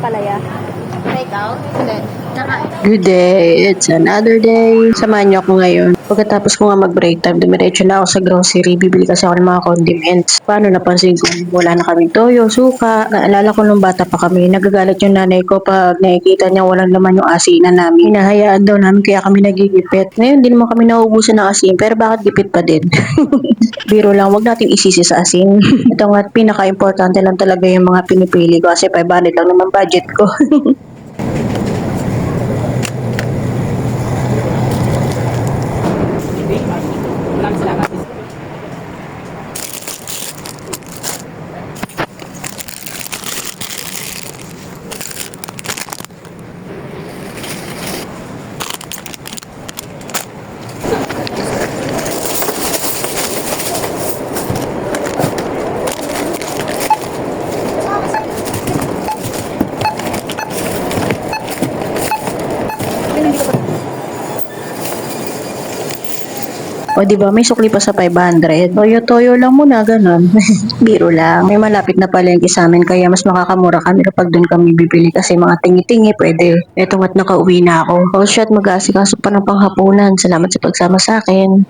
Ampalaya. Take out? Hindi. Good day, it's another day. Samahan niyo ako ngayon. Pagkatapos ko nga mag-break time, dumiretso na ako sa grocery. Bibili kasi ako ng mga condiments. Paano napansin ko, wala na kaming toyo, suka. Naalala ko nung bata pa kami, nagagalit yung nanay ko pag nakikita niya walang laman yung asinan namin. Hinahayaan daw namin kaya kami nagigipit. Ngayon, hindi naman kami nauubusan ng asin, pero bakit gipit pa din? Biro lang, wag natin isisi sa asin. Ito nga, pinaka-importante lang talaga yung mga pinipili ko kasi 500 lang naman budget ko. Maraming salamat. O di ba may sukli pa sa 500. Toyo-toyo lang muna, ganun. Biro lang. May malapit na palengke sa amin kaya mas makakamura kami kapag doon kami bibili kasi mga tingi-tingi pwede. Eto nga't nakauwi na ako. Oh shit, mag-aasikaso pa ng panghapunan. Salamat sa pagsama sa akin.